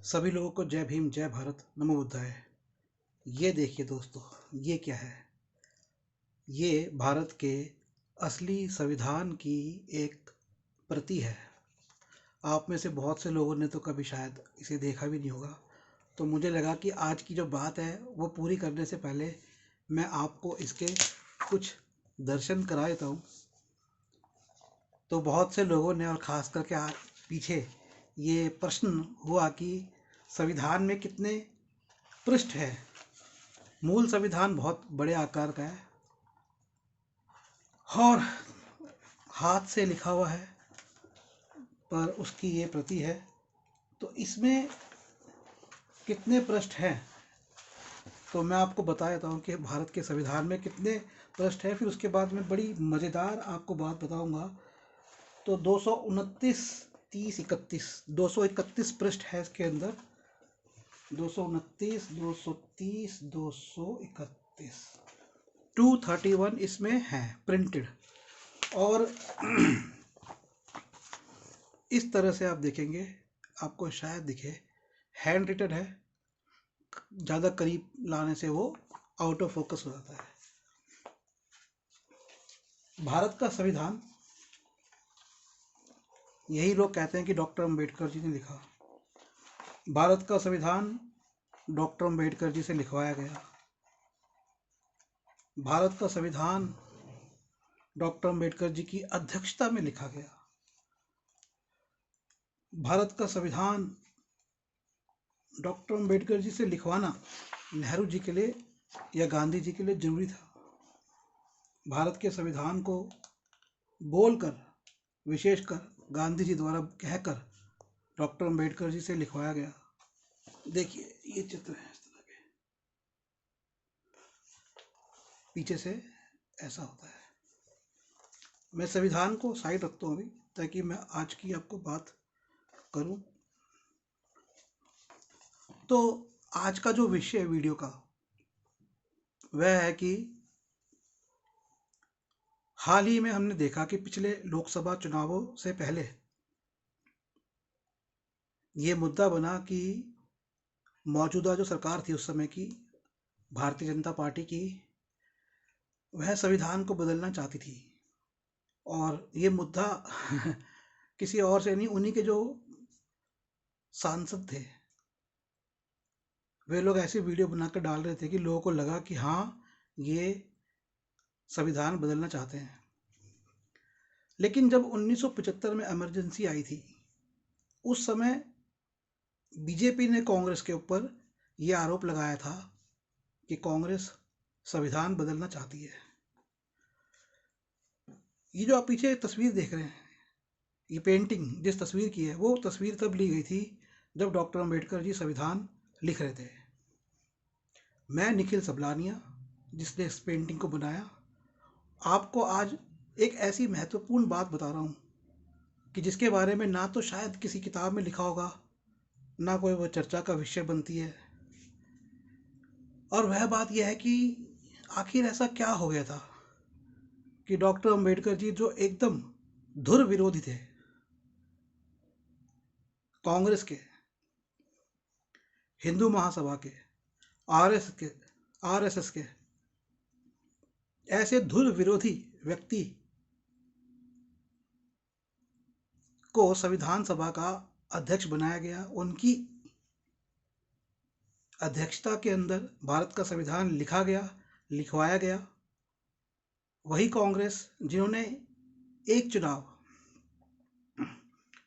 सभी लोगों को जय भीम, जय भारत, नमो बुद्धाय। ये देखिए दोस्तों, ये क्या है? ये भारत के असली संविधान की एक प्रति है। आप में से बहुत से लोगों ने तो कभी शायद इसे देखा भी नहीं होगा। तो मुझे लगा कि आज की जो बात है वो पूरी करने से पहले मैं आपको इसके कुछ दर्शन करा देता हूँ। तो बहुत से लोगों ने, और ख़ास करके पीछे ये प्रश्न हुआ कि संविधान में कितने पृष्ठ है। मूल संविधान बहुत बड़े आकार का है और हाथ से लिखा हुआ है, पर उसकी ये प्रति है। तो इसमें कितने पृष्ठ हैं, तो मैं आपको बता देता हूँ कि भारत के संविधान में कितने पृष्ठ हैं। फिर उसके बाद मैं बड़ी मज़ेदार आपको बात बताऊँगा। तो 229, 30, 31, 231 पृष्ठ है इसके अंदर। 229, 230, 231, 231 इसमें है प्रिंटेड। और इस तरह से आप देखेंगे, आपको शायद दिखे, हैंड रिटन है। ज़्यादा करीब लाने से वो आउट ऑफ फोकस हो जाता है। भारत का संविधान, यही लोग कहते हैं कि डॉक्टर अंबेडकर जी ने लिखा। भारत का संविधान डॉक्टर अंबेडकर जी से लिखवाया गया। भारत का संविधान डॉक्टर अंबेडकर जी की अध्यक्षता में लिखा गया। भारत का संविधान डॉक्टर अंबेडकर जी से लिखवाना नेहरू जी के लिए या गांधी जी के लिए जरूरी था। भारत के संविधान को बोलकर, विशेषकर गांधी जी द्वारा कहकर, डॉक्टर अंबेडकर जी से लिखवाया गया। देखिए ये चित्र है इस तरह के, पीछे से ऐसा होता है। मैं संविधान को साइड रखता हूँ अभी, ताकि मैं आज की आपको बात करूं। तो आज का जो विषय है वीडियो का, वह है कि हाल ही में हमने देखा कि पिछले लोकसभा चुनावों से पहले ये मुद्दा बना कि मौजूदा जो सरकार थी उस समय की, भारतीय जनता पार्टी की, वह संविधान को बदलना चाहती थी। और ये मुद्दा किसी और से नहीं, उन्हीं के जो सांसद थे, वे लोग ऐसे वीडियो बनाकर डाल रहे थे कि लोगों को लगा कि हाँ, ये संविधान बदलना चाहते हैं। लेकिन जब 1975 में इमरजेंसी आई थी, उस समय बीजेपी ने कांग्रेस के ऊपर ये आरोप लगाया था कि कांग्रेस संविधान बदलना चाहती है। ये जो आप पीछे तस्वीर देख रहे हैं, ये पेंटिंग जिस तस्वीर की है, वो तस्वीर तब ली गई थी जब डॉक्टर अंबेडकर जी संविधान लिख रहे थे। मैं निखिल सबलानिया, जिसने इस पेंटिंग को बनाया, आपको आज एक ऐसी महत्वपूर्ण बात बता रहा हूँ कि जिसके बारे में ना तो शायद किसी किताब में लिखा होगा, ना कोई वो चर्चा का विषय बनती है। और वह बात यह है कि आखिर ऐसा क्या हो गया था कि डॉक्टर अंबेडकर जी, जो एकदम धुर विरोधी थे कांग्रेस के, हिंदू महासभा के, आरएसएस के, ऐसे धुर विरोधी व्यक्ति को संविधान सभा का अध्यक्ष बनाया गया। उनकी अध्यक्षता के अंदर भारत का संविधान लिखा गया, लिखवाया गया। वही कांग्रेस जिन्होंने एक चुनाव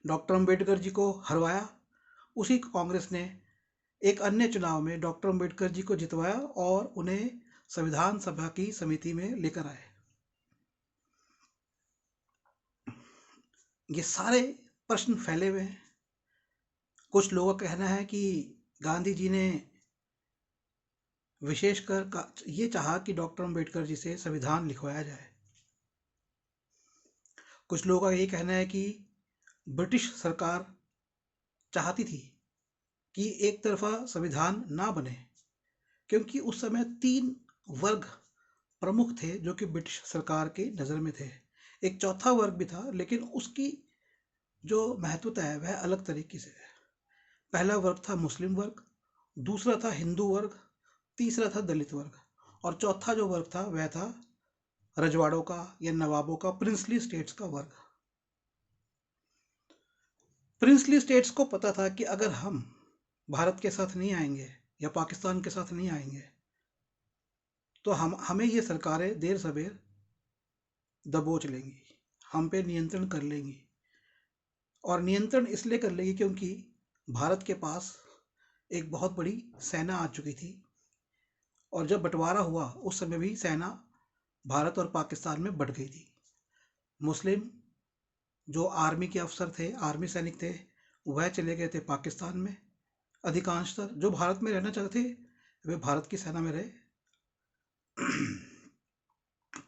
डॉक्टर अंबेडकर जी को हरवाया, उसी कांग्रेस ने एक अन्य चुनाव में डॉक्टर अंबेडकर जी को जितवाया और उन्हें संविधान सभा की समिति में लेकर आए। ये सारे प्रश्न फैले हुए हैं। कुछ लोगों का कहना है कि गांधी जी ने विशेषकर ये चाहा कि डॉक्टर अंबेडकर जी से संविधान लिखवाया जाए। कुछ लोगों का ये कहना है कि ब्रिटिश सरकार चाहती थी कि एक तरफा संविधान ना बने, क्योंकि उस समय 3 वर्ग प्रमुख थे जो कि ब्रिटिश सरकार के नज़र में थे। एक चौथा वर्ग भी था, लेकिन उसकी जो महत्वता है वह अलग तरीके से है। पहला वर्ग था मुस्लिम वर्ग, दूसरा था हिंदू वर्ग, तीसरा था दलित वर्ग, और चौथा जो वर्ग था वह था रजवाड़ों का या नवाबों का, प्रिंसली स्टेट्स का वर्ग। प्रिंसली स्टेट्स को पता था कि अगर हम भारत के साथ नहीं आएंगे या पाकिस्तान के साथ नहीं आएंगे तो हमें ये सरकारें देर सवेर दबोच लेंगी, हम पे नियंत्रण कर लेंगी। और नियंत्रण इसलिए कर लेगी क्योंकि भारत के पास एक बहुत बड़ी सेना आ चुकी थी, और जब बंटवारा हुआ उस समय भी सेना भारत और पाकिस्तान में बंट गई थी। मुस्लिम जो आर्मी के अफसर थे, आर्मी सैनिक थे, वह चले गए थे पाकिस्तान में। अधिकांशतः जो भारत में रहना चाहते थे वे भारत की सेना में रहे।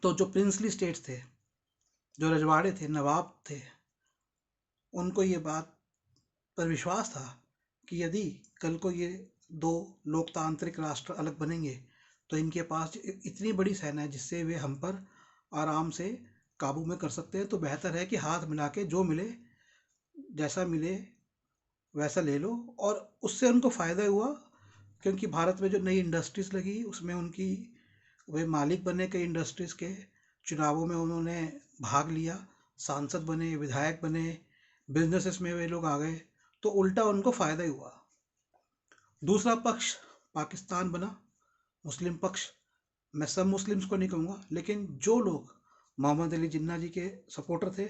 तो जो प्रिंसली स्टेट्स थे, जो रजवाड़े थे, नवाब थे, उनको ये बात पर विश्वास था कि यदि कल को ये दो लोकतांत्रिक राष्ट्र अलग बनेंगे तो इनके पास इतनी बड़ी सेना है जिससे वे हम पर आराम से काबू में कर सकते हैं। तो बेहतर है कि हाथ मिला के जो मिले, जैसा मिले वैसा ले लो। और उससे उनको फ़ायदा हुआ क्योंकि भारत में जो नई इंडस्ट्रीज़ लगी उसमें उनकी वे मालिक बने कई इंडस्ट्रीज़ के। चुनावों में उन्होंने भाग लिया, सांसद बने, विधायक बने, बिजनेसेस में वे लोग आ गए, तो उल्टा उनको फ़ायदा ही हुआ। दूसरा पक्ष पाकिस्तान बना, मुस्लिम पक्ष। मैं सब मुस्लिम्स को नहीं कहूँगा, लेकिन जो लोग मोहम्मद अली जिन्ना जी के सपोर्टर थे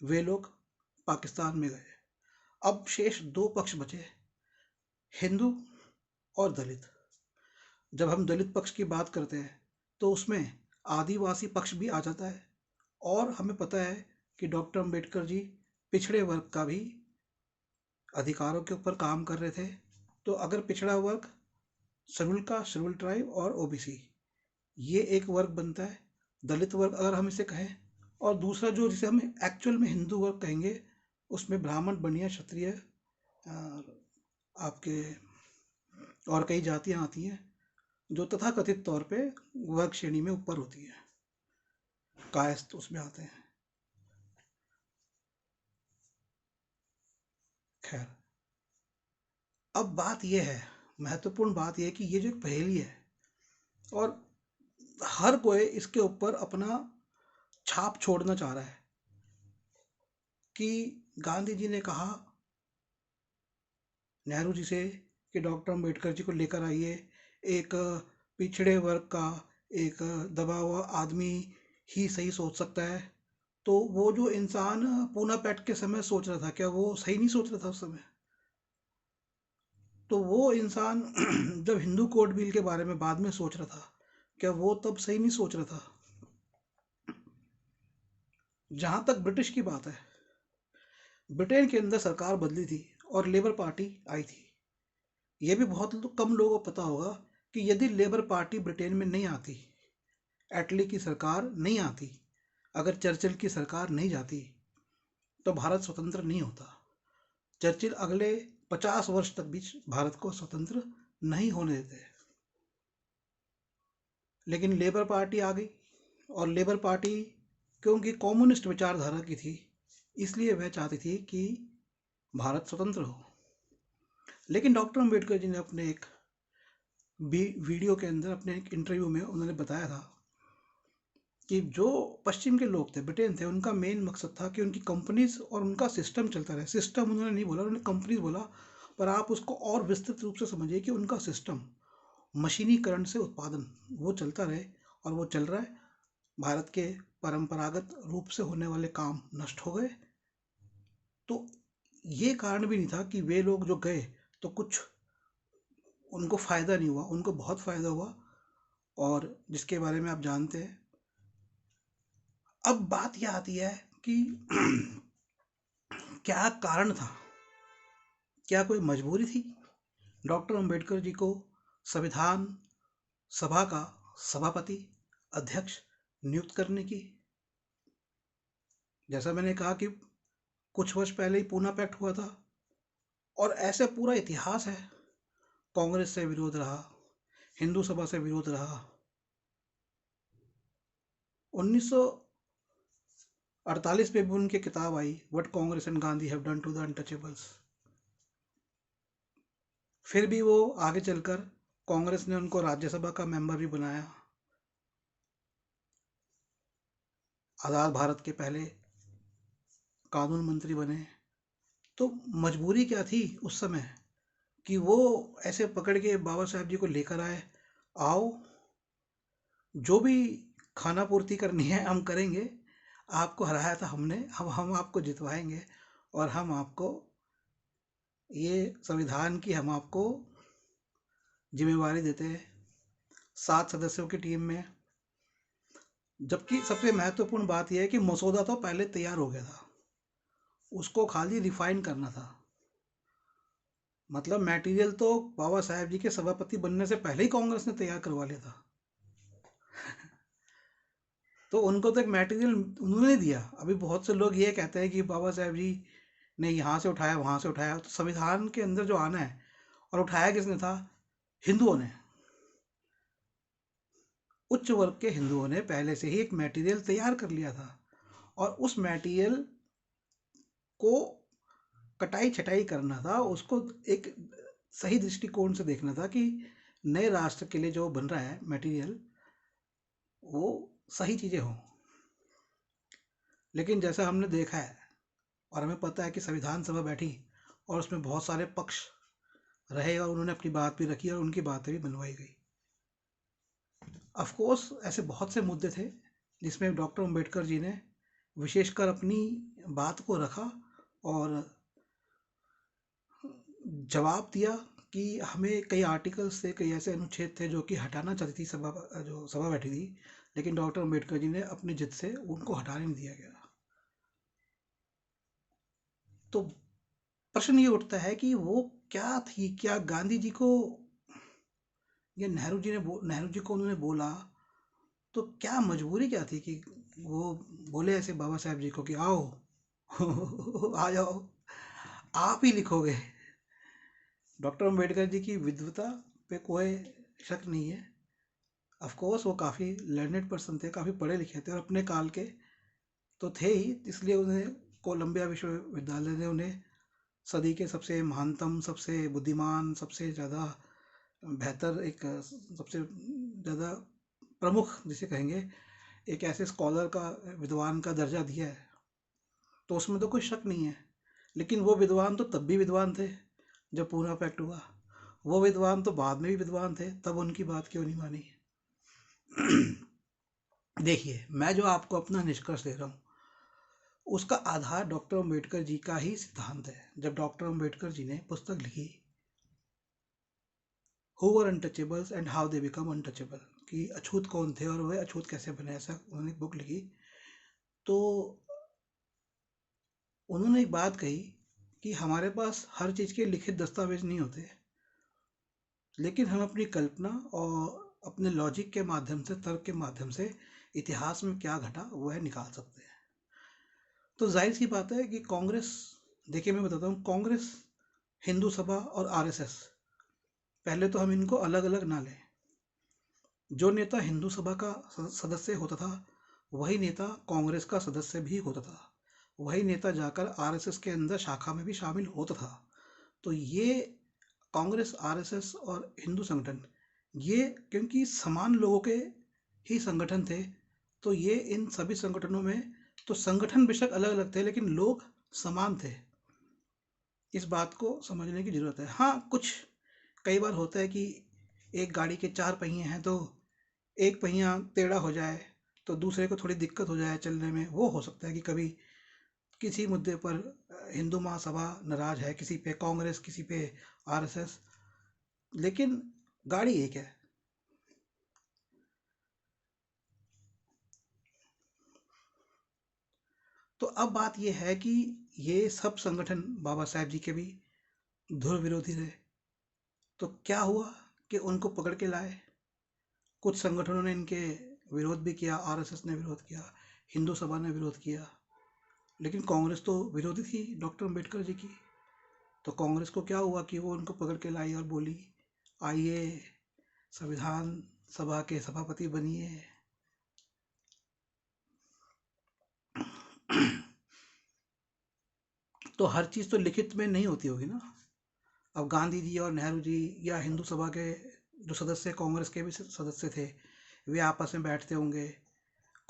वे लोग पाकिस्तान में गए। अब शेष दो पक्ष बचे, हिंदू और दलित। जब हम दलित पक्ष की बात करते हैं तो उसमें आदिवासी पक्ष भी आ जाता है, और हमें पता है कि डॉक्टर अंबेडकर जी पिछड़े वर्ग का भी अधिकारों के ऊपर काम कर रहे थे। तो अगर पिछड़ा वर्ग, शेड्यूल कास्ट, शेड्यूल ट्राइब और ओबीसी, ये एक वर्ग बनता है दलित वर्ग अगर हम इसे कहें। और दूसरा जो जिसे हम एक्चुअल में हिंदू वर्ग कहेंगे उसमें ब्राह्मण, बनिया, क्षत्रिय, आपके और कई जातियां आती हैं जो तथाकथित तौर पे वर्ग श्रेणी में ऊपर होती है, कायस्थ उसमें आते हैं। खैर, अब बात यह है, महत्वपूर्ण बात यह है कि ये जो एक पहेली है और हर कोई इसके ऊपर अपना छाप छोड़ना चाह रहा है कि गांधी जी ने कहा नेहरू जी से कि डॉक्टर अंबेडकर जी को लेकर आइए, एक पिछड़े वर्ग का एक दबा हुआ आदमी ही सही सोच सकता है। तो वो जो इंसान पूना पैक्ट के समय सोच रहा था, क्या वो सही नहीं सोच रहा था उस समय? तो वो इंसान जब हिंदू कोड बिल के बारे में बाद में सोच रहा था, क्या वो तब सही नहीं सोच रहा था? जहां तक ब्रिटिश की बात है, ब्रिटेन के अंदर सरकार बदली थी और लेबर पार्टी आई थी। ये भी बहुत कम लोगों को पता होगा कि यदि लेबर पार्टी ब्रिटेन में नहीं आती, एटली की सरकार नहीं आती, अगर चर्चिल की सरकार नहीं जाती, तो भारत स्वतंत्र नहीं होता। चर्चिल अगले 50 वर्ष तक भी भारत को स्वतंत्र नहीं होने देते। लेकिन लेबर पार्टी आ गई, और लेबर पार्टी क्योंकि कम्युनिस्ट विचारधारा की थी इसलिए वह चाहती थी कि भारत स्वतंत्र हो। लेकिन डॉक्टर अंबेडकर जी ने अपने एक वीडियो के अंदर, अपने एक इंटरव्यू में उन्होंने बताया था कि जो पश्चिम के लोग थे, ब्रिटेन थे, उनका मेन मकसद था कि उनकी कंपनीज और उनका सिस्टम चलता रहे। सिस्टम उन्होंने नहीं बोला, उन्होंने कंपनीज बोला, पर आप उसको और विस्तृत रूप से समझिए कि उनका सिस्टम, मशीनीकरण से उत्पादन, वो चलता रहे, और वो चल रहा है। भारत के परंपरागत रूप से होने वाले काम नष्ट हो गए। तो ये कारण भी नहीं था कि वे लोग जो गए तो कुछ उनको फ़ायदा नहीं हुआ, उनको बहुत फ़ायदा हुआ, और जिसके बारे में आप जानते हैं। अब बात यह आती है कि क्या कारण था, क्या कोई मजबूरी थी डॉक्टर अंबेडकर जी को संविधान सभा का सभापति, अध्यक्ष नियुक्त करने की? जैसा मैंने कहा कि कुछ वर्ष पहले ही पूना पैक्ट हुआ था, और ऐसे पूरा इतिहास है। कांग्रेस से विरोध रहा, हिंदू सभा से विरोध रहा। 1948 में भी उनकी किताब आई, what Congress and Gandhi have done to the untouchables. फिर भी वो आगे चलकर कांग्रेस ने उनको राज्यसभा का मेंबर भी बनाया। आज़ाद भारत के पहले कानून मंत्री बने। तो मजबूरी क्या थी उस समय कि वो ऐसे पकड़ के बाबा साहब जी को लेकर आए, आओ जो भी खाना पूर्ति करनी है हम करेंगे, आपको हराया था हमने, हम आपको जितवाएंगे, और हम आपको ये संविधान की हम आपको जिम्मेवारी देते हैं 7 सदस्यों की टीम में। जबकि सबसे महत्वपूर्ण बात यह है कि मसौदा तो पहले तैयार हो गया था, उसको खाली रिफाइन करना था। मतलब मटेरियल तो बाबा साहेब जी के सभापति बनने से पहले ही कांग्रेस ने तैयार करवा लिया था। तो उनको तो एक मटेरियल उन्होंने दिया। अभी बहुत से लोग ये कहते हैं कि बाबा साहेब जी ने यहाँ से उठाया वहाँ से उठाया, तो संविधान के अंदर जो आना है, और उठाया किसने था? हिंदुओं ने। उच्च वर्ग के हिंदुओं ने पहले से ही एक मटेरियल तैयार कर लिया था, और उस मटेरियल को कटाई छटाई करना था, उसको एक सही दृष्टिकोण से देखना था कि नए राष्ट्र के लिए जो बन रहा है मटेरियल, वो सही चीज़ें हों। लेकिन जैसा हमने देखा है और हमें पता है कि संविधान सभा बैठी और उसमें बहुत सारे पक्ष रहे, और उन्होंने अपनी बात भी रखी और उनकी बातें भी मनवाई गई। ऑफ कोर्स ऐसे बहुत से मुद्दे थे जिसमें डॉक्टर अंबेडकर जी ने विशेषकर अपनी बात को रखा और जवाब दिया कि हमें कई आर्टिकल्स थे, कई ऐसे अनुच्छेद थे जो कि हटाना चाहती थी सभा, जो सभा बैठी थी, लेकिन डॉक्टर अंबेडकर जी ने अपनी जिद से उनको हटाने नहीं दिया गया। तो प्रश्न ये उठता है कि वो क्या थी, क्या गांधी जी को या नेहरू जी को उन्होंने बोला, तो क्या मजबूरी क्या थी कि वो बोले ऐसे बाबा साहब जी को कि आओ आ जाओ, आप ही लिखोगे। डॉक्टर अंबेडकर जी की विद्वता पे कोई शक नहीं है। ऑफ कोर्स वो काफ़ी लर्नेड पर्सन थे, काफ़ी पढ़े लिखे थे, और अपने काल के तो थे ही, इसलिए उन्हें कोलंबिया विश्वविद्यालय ने उन्हें सदी के सबसे महानतम, सबसे बुद्धिमान, सबसे ज़्यादा बेहतर, एक सबसे ज़्यादा प्रमुख जिसे कहेंगे, एक ऐसे स्कॉलर का, विद्वान का दर्जा दिया है। तो उसमें तो कोई शक नहीं है। लेकिन वो विद्वान तो तब भी विद्वान थे जब पूना पैक्ट हुआ, वो विद्वान तो बाद में भी विद्वान थे, तब उनकी बात क्यों नहीं मानी? देखिए, मैं जो आपको अपना निष्कर्ष दे रहा हूँ, उसका आधार डॉक्टर अंबेडकर जी का ही सिद्धांत है। जब डॉक्टर अंबेडकर जी ने पुस्तक लिखी who were untouchables and how they become untouchable, कि अछूत कौन थे और वे अछूत कैसे बने, ऐसा उन्होंने बुक लिखी। तो उन्होंने एक बात कही कि हमारे पास हर चीज़ के लिखित दस्तावेज नहीं होते, लेकिन हम अपनी कल्पना और अपने लॉजिक के माध्यम से, तर्क के माध्यम से इतिहास में क्या घटा वह निकाल सकते हैं। तो जाहिर सी बात है कि कांग्रेस, देखिए मैं बताता हूँ, कांग्रेस, हिंदू सभा और आरएसएस, पहले तो हम इनको अलग अलग ना लें। जो नेता हिंदू सभा का सदस्य होता था, वही नेता कांग्रेस का सदस्य भी होता था, वही नेता जाकर आरएसएस के अंदर शाखा में भी शामिल होता था। तो ये कांग्रेस, आरएसएस और हिंदू संगठन, ये क्योंकि समान लोगों के ही संगठन थे, तो ये इन सभी संगठनों में, तो संगठन बेशक अलग अलग थे लेकिन लोग समान थे। इस बात को समझने की जरूरत है। हाँ, कुछ कई बार होता है कि एक गाड़ी के 4 पहिए हैं, तो एक पहिया टेढ़ा हो जाए तो दूसरे को थोड़ी दिक्कत हो जाए चलने में, वो हो सकता है कि कभी किसी मुद्दे पर हिंदू महासभा नाराज है, किसी पे कांग्रेस, किसी पे आरएसएस, लेकिन गाड़ी एक है। तो अब बात यह है कि ये सब संगठन बाबा साहेब जी के भी धुर विरोधी रहे। तो क्या हुआ कि उनको पकड़ के लाए। कुछ संगठनों ने इनके विरोध भी किया, आरएसएस ने विरोध किया, हिंदू सभा ने विरोध किया, लेकिन कांग्रेस तो विरोधी थी डॉक्टर अंबेडकर जी की। तो कांग्रेस को क्या हुआ कि वो उनको पकड़ के लाई और बोली, आइए संविधान सभा के सभापति बनिए। तो हर चीज़ तो लिखित में नहीं होती होगी ना। अब गांधी जी और नेहरू जी या हिंदू सभा के जो सदस्य, कांग्रेस के भी सदस्य थे, वे आपस में बैठते होंगे।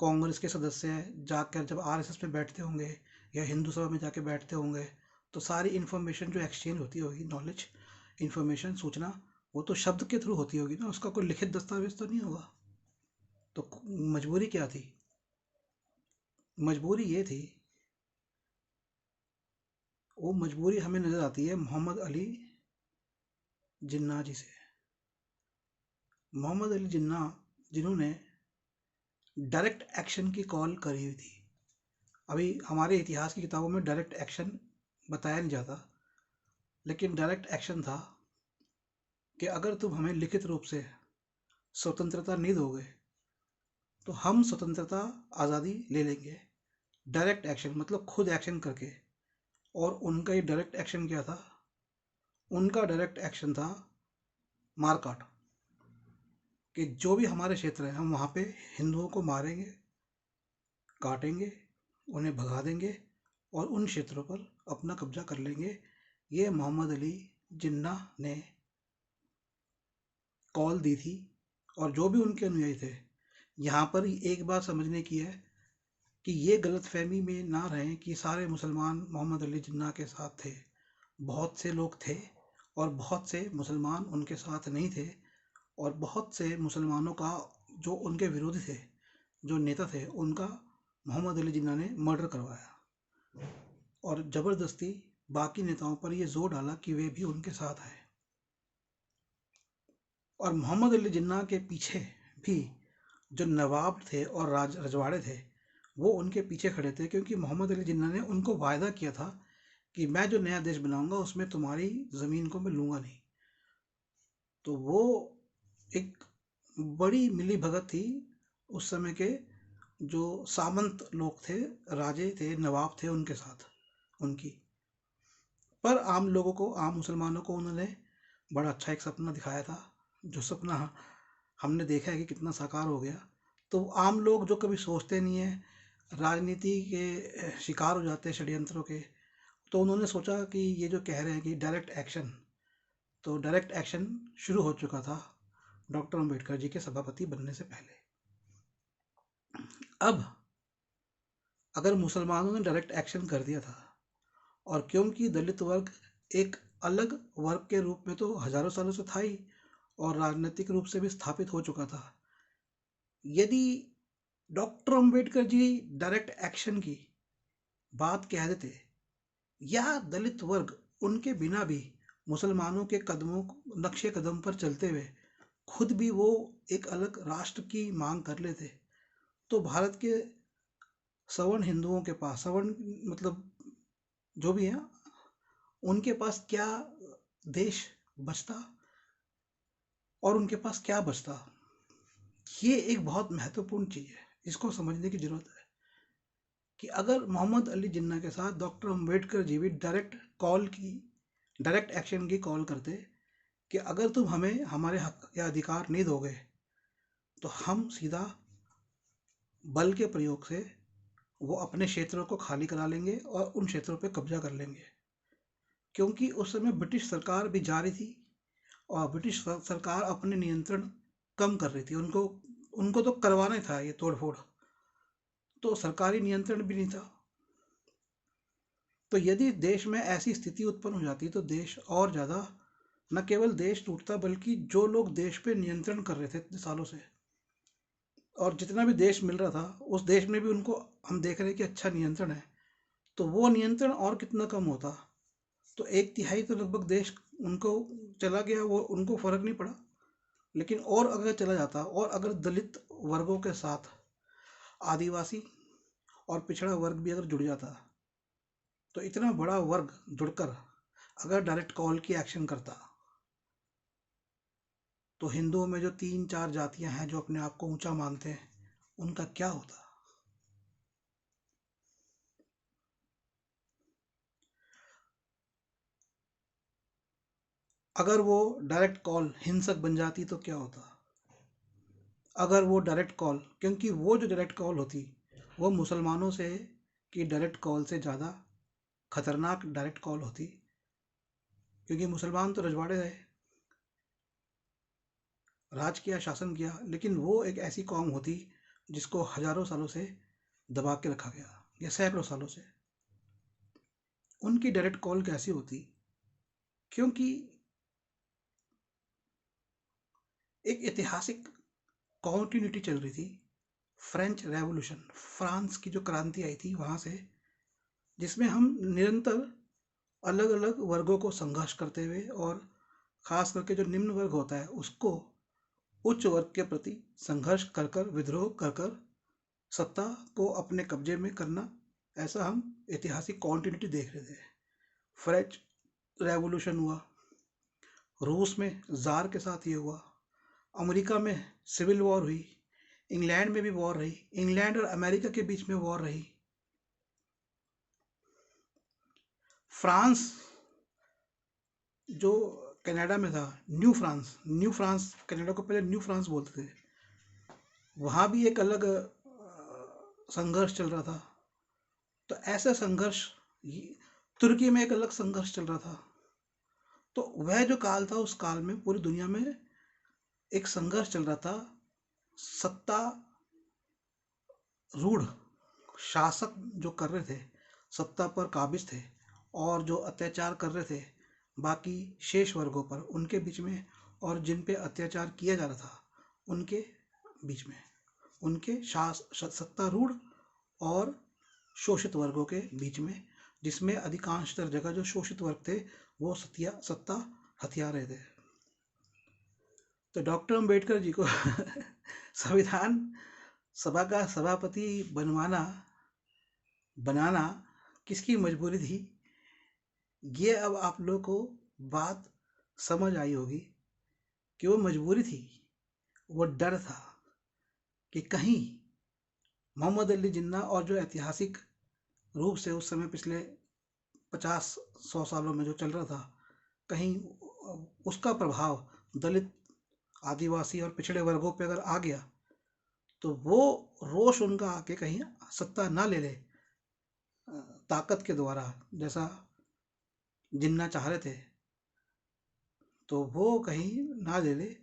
कांग्रेस के सदस्य जाकर जब आरएसएस में बैठते होंगे या हिंदू सभा में जाके बैठते होंगे, तो सारी इन्फॉर्मेशन जो एक्सचेंज होती होगी, नॉलेज, इन्फॉर्मेशन, सूचना, वो तो शब्द के थ्रू होती होगी ना, उसका कोई लिखित दस्तावेज तो नहीं होगा। तो मजबूरी क्या थी? मजबूरी ये थी, वो मजबूरी हमें नजर आती है मोहम्मद अली जिन्ना जी से। मोहम्मद अली जिन्ना, जिन्होंने डायरेक्ट एक्शन की कॉल करी हुई थी। अभी हमारे इतिहास की किताबों में डायरेक्ट एक्शन बताया नहीं जाता, लेकिन डायरेक्ट एक्शन था कि अगर तुम हमें लिखित रूप से स्वतंत्रता नहीं दोगे तो हम स्वतंत्रता, आज़ादी ले लेंगे। डायरेक्ट एक्शन मतलब खुद एक्शन करके। और उनका ये डायरेक्ट एक्शन क्या था? उनका डायरेक्ट एक्शन था मारकाट, कि जो भी हमारे क्षेत्र है हम वहाँ पे हिंदुओं को मारेंगे, काटेंगे, उन्हें भगा देंगे और उन क्षेत्रों पर अपना कब्जा कर लेंगे। ये मोहम्मद अली जिन्ना ने कॉल दी थी। और जो भी उनके अनुयायी थे, यहाँ पर एक बात समझने की है कि ये गलतफहमी में ना रहें कि सारे मुसलमान मोहम्मद अली जिन्ना के साथ थे। बहुत से लोग थे और बहुत से मुसलमान उनके साथ नहीं थे। और बहुत से मुसलमानों का, जो उनके विरोधी थे, जो नेता थे, उनका मोहम्मद अली जिन्ना ने मर्डर करवाया और ज़बरदस्ती बाकी नेताओं पर यह जोर डाला कि वे भी उनके साथ आए। और मोहम्मद अली जिन्ना के पीछे भी जो नवाब थे और रजवाड़े थे, वो उनके पीछे खड़े थे, क्योंकि मोहम्मद अली जिन्ना ने उनको वायदा किया था कि मैं जो नया देश बनाऊंगा उसमें तुम्हारी ज़मीन को मैं लूँगा नहीं। तो वो एक बड़ी मिली भगत थी उस समय के जो सामंत लोग थे, राजे थे, नवाब थे, उनके साथ उनकी। पर आम लोगों को, आम मुसलमानों को उन्होंने बड़ा अच्छा एक सपना दिखाया था, जो सपना हमने देखा है कि कितना साकार हो गया। तो आम लोग जो कभी सोचते नहीं है, राजनीति के शिकार हो जाते हैं षड्यंत्रों के, तो उन्होंने सोचा कि ये जो कह रहे हैं कि डायरेक्ट एक्शन, तो डायरेक्ट एक्शन शुरू हो चुका था डॉक्टर अम्बेडकर जी के सभापति बनने से पहले। अब अगर मुसलमानों ने डायरेक्ट एक्शन कर दिया था, और क्योंकि दलित वर्ग एक अलग वर्ग के रूप में तो हजारों सालों से था ही और राजनीतिक रूप से भी स्थापित हो चुका था, यदि doctor Ambedkar ji direct action की बात कह देते, या दलित वर्ग उनके बिना भी मुसलमानों के कदमों, नक्शे कदम पर चलते हुए खुद भी वो एक अलग राष्ट्र की मांग कर लेते, तो भारत के सवर्ण हिंदुओं के पास, सवर्ण मतलब जो भी है, उनके पास क्या देश बचता और उनके पास क्या बचता? ये एक बहुत महत्वपूर्ण चीज़ है, इसको समझने की जरूरत है कि अगर मोहम्मद अली जिन्ना के साथ डॉक्टर अम्बेडकर जी भी डायरेक्ट एक्शन की कॉल करते कि अगर तुम हमें हमारे हक या अधिकार नहीं दोगे तो हम सीधा बल के प्रयोग से वो अपने क्षेत्रों को खाली करा लेंगे और उन क्षेत्रों पर कब्जा कर लेंगे। क्योंकि उस समय ब्रिटिश सरकार भी जा रही थी और ब्रिटिश सरकार अपने नियंत्रण कम कर रही थी, उनको उनको तो करवाना ही था ये तोड़ फोड़, तो सरकारी नियंत्रण भी नहीं था। तो यदि देश में ऐसी स्थिति उत्पन्न हो जाती तो देश और ज़्यादा, न केवल देश टूटता बल्कि जो लोग देश पे नियंत्रण कर रहे थे इतने सालों से, और जितना भी देश मिल रहा था उस देश में भी उनको, हम देख रहे हैं कि अच्छा नियंत्रण है, तो वो नियंत्रण और कितना कम होता। तो एक तिहाई तो लगभग देश उनको चला गया, वो उनको फर्क नहीं पड़ा। लेकिन और अगर चला जाता और अगर दलित वर्गों के साथ आदिवासी और पिछड़ा वर्ग भी अगर जुड़ जाता, तो इतना बड़ा वर्ग जुड़कर अगर डायरेक्ट कॉल की एक्शन करता, तो हिंदुओं में जो 3-4 जातियां हैं जो अपने आप को ऊंचा मानते हैं, उनका क्या होता? अगर वो डायरेक्ट कॉल हिंसक बन जाती तो क्या होता? अगर वो डायरेक्ट कॉल, क्योंकि वो जो डायरेक्ट कॉल होती वो मुसलमानों से की डायरेक्ट कॉल से ज़्यादा खतरनाक डायरेक्ट कॉल होती क्योंकि मुसलमान तो रजवाड़े रहे, राज किया, शासन किया, लेकिन वो एक ऐसी कौम होती जिसको हजारों सालों से दबा के रखा गया, या सैकड़ों सालों से। उनकी डायरेक्ट कॉल कैसी होती? क्योंकि एक ऐतिहासिक कॉन्टिन्यूटी चल रही थी, फ्रेंच रेवोल्यूशन, फ्रांस की जो क्रांति आई थी वहां से, जिसमें हम निरंतर अलग अलग वर्गों को संघर्ष करते हुए, और खास करके जो निम्न वर्ग होता है उसको उच्च वर्ग के प्रति संघर्ष कर कर, विद्रोह कर कर सत्ता को अपने कब्जे में करना, ऐसा हम ऐतिहासिक कॉन्टिन्यूटी देख रहे थे। फ्रेंच रेवोल्यूशन हुआ, रूस में जार के साथ ये हुआ, अमेरिका में सिविल वॉर हुई, इंग्लैंड में भी वॉर रही, इंग्लैंड और अमेरिका के बीच में वॉर रही, फ्रांस जो कनाडा में था, न्यू फ्रांस, कनाडा को पहले न्यू फ्रांस बोलते थे, वहाँ भी एक अलग संघर्ष चल रहा था। तो ऐसा संघर्ष, तुर्की में एक अलग संघर्ष चल रहा था। तो वह जो काल था, उस काल में पूरी दुनिया में एक संघर्ष चल रहा था। सत्ता रूढ़ शासक जो कर रहे थे, सत्ता पर काबिज थे, और जो अत्याचार कर रहे थे बाकी शेष वर्गों पर, उनके बीच में, और जिन पे अत्याचार किया जा रहा था उनके बीच में, उनके सत्तारूढ़ और शोषित वर्गों के बीच में, जिसमें अधिकांशतर जगह जो शोषित वर्ग थे वो सत्ता हथिया रहे थे। तो डॉक्टर अम्बेडकर जी को संविधान सभा का सभापति बनाना किसकी मजबूरी थी? ये अब आप लोगों को बात समझ आई होगी कि वो मजबूरी थी, वो डर था कि कहीं मोहम्मद अली जिन्ना और जो ऐतिहासिक रूप से उस समय पिछले 50-100 सालों में जो चल रहा था, कहीं उसका प्रभाव दलित, आदिवासी और पिछड़े वर्गों पे अगर आ गया तो वो रोष उनका आके कहीं सत्ता ना ले ले ताकत के द्वारा, जैसा जिन्ना चाह रहे थे, तो वो कहीं ना ले ले।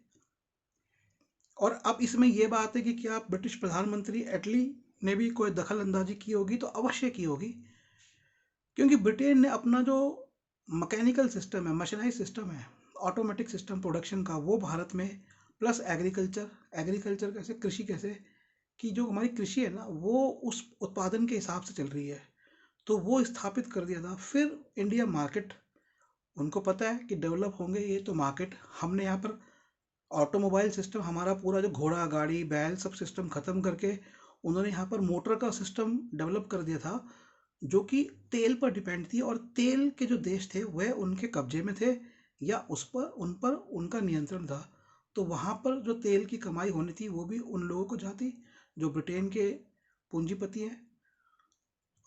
और अब इसमें यह बात है कि क्या ब्रिटिश प्रधानमंत्री एटली ने भी कोई दखल अंदाजी की होगी? तो अवश्य की होगी, क्योंकि ब्रिटेन ने अपना जो मैकेनिकल सिस्टम है, मशीनाइज सिस्टम है, ऑटोमेटिक सिस्टम प्रोडक्शन का, वो भारत में, प्लस एग्रीकल्चर कैसे, कृषि कैसे, कि जो हमारी कृषि है ना वो उस उत्पादन के हिसाब से चल रही है, तो वो स्थापित कर दिया था। फिर इंडिया मार्केट, उनको पता है कि डेवलप होंगे ये तो मार्केट, हमने यहाँ पर ऑटोमोबाइल सिस्टम, हमारा पूरा जो घोड़ा गाड़ी बैल सब सिस्टम खत्म करके उन्होंने यहाँ पर मोटर का सिस्टम डेवलप कर दिया था, जो कि तेल पर डिपेंड थी, और तेल के जो देश थे वह उनके कब्जे में थे, या उन पर उनका नियंत्रण था। तो वहाँ पर जो तेल की कमाई होनी थी वो भी उन लोगों को जाती जो ब्रिटेन के पूंजीपति हैं।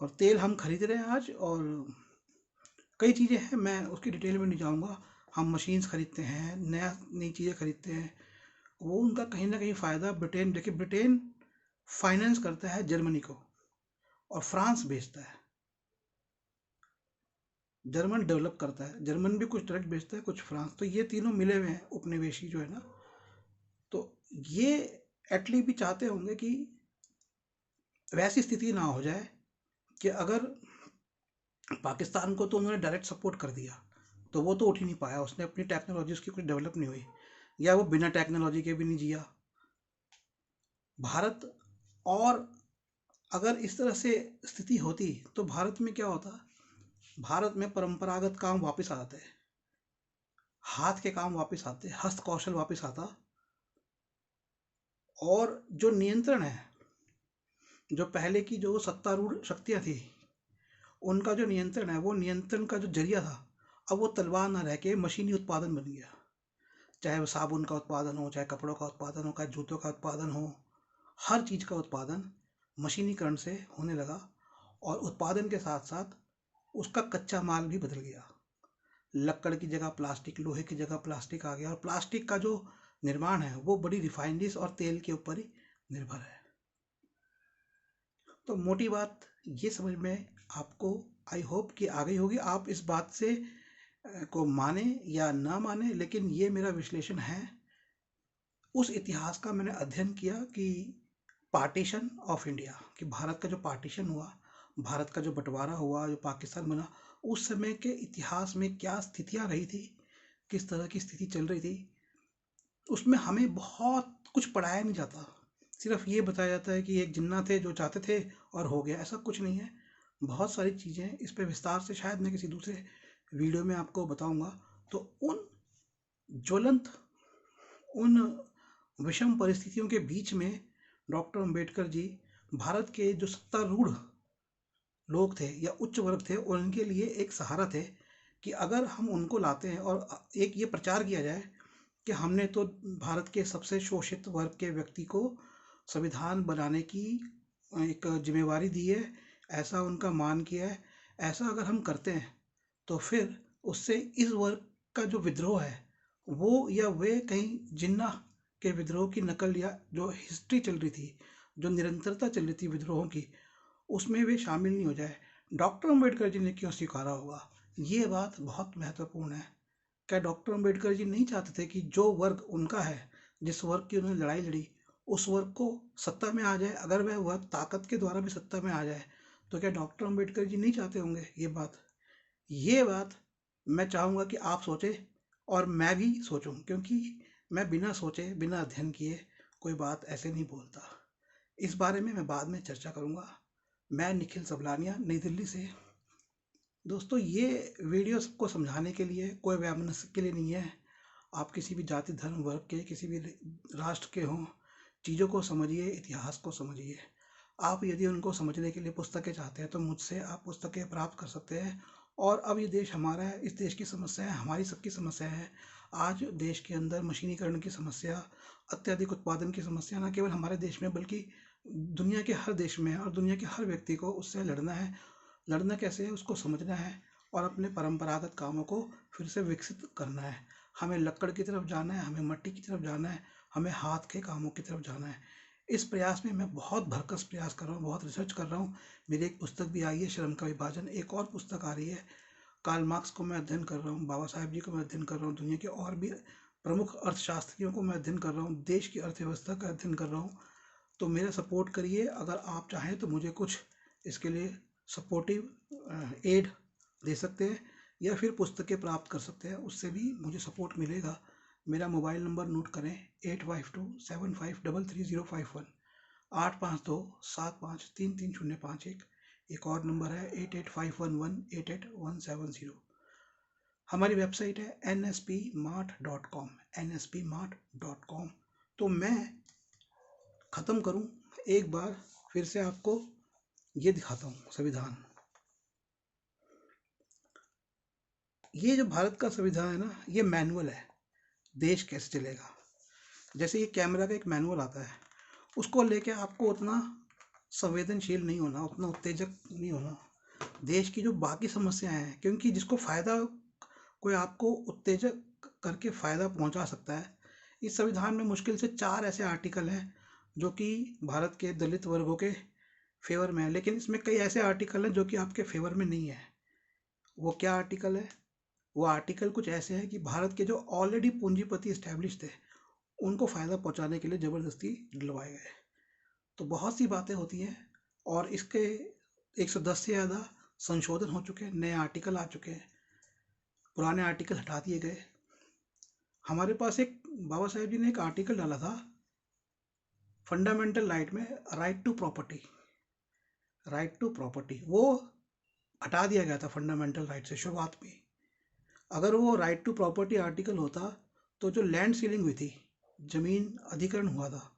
और तेल हम खरीद रहे हैं आज, और कई चीज़ें हैं, मैं उसकी डिटेल में नहीं जाऊँगा। हम मशीन्स खरीदते हैं, नई चीज़ें खरीदते हैं, वो उनका कहीं ना कहीं फ़ायदा ब्रिटेन, देखिए ब्रिटेन फाइनेंस करता है जर्मनी को, और फ्रांस बेचता है, जर्मन डेवलप करता है, जर्मन भी कुछ डायरेक्ट बेचता है, कुछ फ्रांस, तो ये तीनों मिले हुए हैं उपनिवेशी जो है ना। तो ये एटली भी चाहते होंगे कि वैसी स्थिति ना हो जाए कि अगर पाकिस्तान को तो उन्होंने डायरेक्ट सपोर्ट कर दिया तो वो तो उठ ही नहीं पाया, उसने अपनी टेक्नोलॉजी उसकी कुछ डेवलप नहीं हुई, या वो बिना टेक्नोलॉजी के भी नहीं जिया भारत। और अगर इस तरह से स्थिति होती तो भारत में क्या होता? भारत में परंपरागत काम वापस आ जाते, हाथ के काम वापस आते, हस्त कौशल वापस आता, और जो नियंत्रण है, जो पहले की जो सत्तारूढ़ शक्तियां थी, उनका जो नियंत्रण है, वो नियंत्रण का जो जरिया था, अब वो तलवार ना रह के मशीनी उत्पादन बन गया। चाहे वो साबुन का उत्पादन हो, चाहे कपड़ों का उत्पादन हो, चाहे जूतों का उत्पादन हो, हर चीज़ का उत्पादन मशीनीकरण से होने लगा। और उत्पादन के साथ साथ उसका कच्चा माल भी बदल गया, लकड़ की जगह प्लास्टिक, लोहे की जगह प्लास्टिक आ गया, और प्लास्टिक का जो निर्माण है वो बड़ी रिफाइनरीज और तेल के ऊपर ही निर्भर है। तो मोटी बात ये समझ में आपको आई होप कि आ गई होगी। आप इस बात से को माने या ना माने, लेकिन ये मेरा विश्लेषण है। उस इतिहास का मैंने अध्ययन किया कि पार्टीशन ऑफ इंडिया, कि भारत का जो पार्टीशन हुआ, भारत का जो बंटवारा हुआ, जो पाकिस्तान बना, उस समय के इतिहास में क्या स्थितियां रही थी, किस तरह की स्थिति चल रही थी, उसमें हमें बहुत कुछ पढ़ाया नहीं जाता। सिर्फ ये बताया जाता है कि एक जिन्ना थे जो चाहते थे और हो गया, ऐसा कुछ नहीं है। बहुत सारी चीज़ें इस पे विस्तार से शायद मैं किसी दूसरे वीडियो में आपको बताऊंगा। तो उन ज्वलंत, उन विषम परिस्थितियों के बीच में डॉक्टर अंबेडकर जी भारत के जो सत्तारूढ़ लोग थे या उच्च वर्ग थे, उनके लिए एक सहारा थे कि अगर हम उनको लाते हैं और एक ये प्रचार किया जाए कि हमने तो भारत के सबसे शोषित वर्ग के व्यक्ति को संविधान बनाने की एक जिम्मेवारी दी है, ऐसा उनका मान किया है, ऐसा अगर हम करते हैं तो फिर उससे इस वर्ग का जो विद्रोह है वो, या वे कहीं जिन्ना के विद्रोह की नकल, या जो हिस्ट्री चल रही थी, जो निरंतरता चल रही थी विद्रोहों की, उसमें वे शामिल नहीं हो जाए। डॉक्टर अंबेडकर जी ने क्यों स्वीकारा होगा, ये बात बहुत महत्वपूर्ण है। क्या डॉक्टर अंबेडकर जी नहीं चाहते थे कि जो वर्ग उनका है, जिस वर्ग की उन्होंने लड़ाई लड़ी, उस वर्ग को सत्ता में आ जाए? अगर वह वर्ग ताकत के द्वारा भी सत्ता में आ जाए तो क्या डॉक्टर अंबेडकर जी नहीं चाहते होंगे ये बात मैं चाहूँगा कि आप सोचें और मैं भी सोचूं, क्योंकि मैं बिना सोचे, बिना अध्ययन किए कोई बात ऐसे नहीं बोलता। इस बारे में मैं बाद में चर्चा करूँगा। मैं निखिल सबलानिया, नई दिल्ली से। दोस्तों, ये वीडियो सबको समझाने के लिए, कोई वैमनस्य के लिए नहीं है। आप किसी भी जाति, धर्म, वर्ग के, किसी भी राष्ट्र के हों, चीज़ों को समझिए, इतिहास को समझिए। आप यदि उनको समझने के लिए पुस्तकें चाहते हैं तो मुझसे आप पुस्तकें प्राप्त कर सकते हैं। और अब ये देश हमारा है, इस देश की समस्या है, हमारी सबकी समस्या है। आज देश के अंदर मशीनीकरण की समस्या, अत्यधिक उत्पादन की समस्या न केवल हमारे देश में बल्कि दुनिया के हर देश में है, और दुनिया के हर व्यक्ति को उससे लड़ना है। लड़ना कैसे है उसको समझना है और अपने परंपरागत कामों को फिर से विकसित करना है। हमें लकड़ की तरफ जाना है, हमें मिट्टी की तरफ जाना है, हमें हाथ के कामों की तरफ जाना है। इस प्रयास में मैं बहुत भरकस प्रयास कर रहा हूँ, बहुत रिसर्च कर रहा हूँ। मेरी एक पुस्तक भी आई है, श्रम का विभाजन। एक और पुस्तक आ रही है, कार्ल मार्क्स को मैं अध्ययन कर रहा हूँ, बाबा साहेब जी को मैं अध्ययन कर रहा हूँ, दुनिया के और भी प्रमुख अर्थशास्त्रियों को मैं अध्ययन कर रहा हूँ, देश की अर्थव्यवस्था का अध्ययन कर रहा हूँ। तो मेरा सपोर्ट करिए। अगर आप चाहें तो मुझे कुछ इसके लिए सपोर्टिव एड दे सकते हैं, या फिर पुस्तकें प्राप्त कर सकते हैं, उससे भी मुझे सपोर्ट मिलेगा। मेरा मोबाइल नंबर नोट करें, 8527533051, 8527533051। एक और नंबर है 8851188170। हमारी वेबसाइट है nspmart.com, nspmart.com। तो मैं ख़त्म करूं, एक बार फिर से आपको ये दिखाता हूँ संविधान। ये जो भारत का संविधान है ना, ये मैनुअल है, देश कैसे चलेगा। जैसे ये कैमरा का एक मैनुअल आता है, उसको लेके आपको उतना संवेदनशील नहीं होना, उतना उत्तेजक नहीं होना। देश की जो बाकी समस्याएं हैं, क्योंकि जिसको फ़ायदा, कोई आपको उत्तेजक करके फ़ायदा पहुंचा सकता है। इस संविधान में मुश्किल से 4 ऐसे आर्टिकल हैं जो कि भारत के दलित वर्गों के फेवर में है, लेकिन इसमें कई ऐसे आर्टिकल हैं जो कि आपके फेवर में नहीं है। वो क्या आर्टिकल है? वो आर्टिकल कुछ ऐसे हैं कि भारत के जो ऑलरेडी पूंजीपति इस्टेब्लिश थे, उनको फ़ायदा पहुंचाने के लिए ज़बरदस्ती डलवाए गए। तो बहुत सी बातें होती हैं, और इसके 110 से ज़्यादा संशोधन हो चुके हैं, नए आर्टिकल आ चुके हैं, पुराने आर्टिकल हटा दिए गए। हमारे पास एक, बाबा साहेब जी ने एक आर्टिकल डाला था फंडामेंटल राइट में, right to property. Right to property वो हटा दिया गया था फंडामेंटल राइट से शुरुआत में। अगर वो राइट टू प्रॉपर्टी आर्टिकल होता तो जो लैंड सीलिंग हुई थी, जमीन अधिग्रहण हुआ था,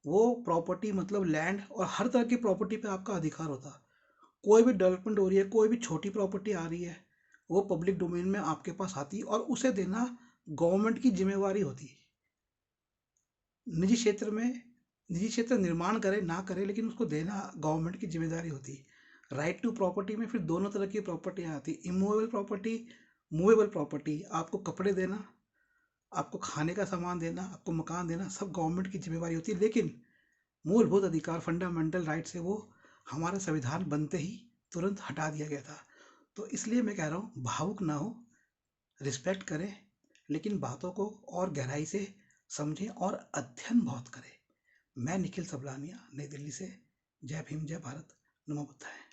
वो प्रॉपर्टी मतलब लैंड और हर तरह की प्रॉपर्टी पे आपका अधिकार होता। कोई भी डेवलपमेंट हो रही है, कोई भी छोटी प्रॉपर्टी आ रही है, वो पब्लिक डोमेन में आपके पास आती, और उसे देना गवर्नमेंट की जिम्मेवारी होती। निजी क्षेत्र में, निजी क्षेत्र निर्माण करे ना करे, लेकिन उसको देना गवर्नमेंट की जिम्मेदारी होती। राइट टू प्रॉपर्टी में फिर दोनों तरह की प्रॉपर्टियाँ आती, इमूवेबल प्रॉपर्टी, मूवेबल प्रॉपर्टी। आपको कपड़े देना, आपको खाने का सामान देना, आपको मकान देना, सब गवर्नमेंट की जिम्मेवारी होती है। लेकिन मूलभूत अधिकार, फंडामेंटल राइट से वो हमारा संविधान बनते ही तुरंत हटा दिया गया था। तो इसलिए मैं कह रहा हूँ, भावुक ना हो, रिस्पेक्ट करें, लेकिन बातों को और गहराई से समझें और अध्ययन बहुत करें। मैं निखिल सबलानिया, नई दिल्ली से। जय भीम, जय भारत, नमो बुद्धाय।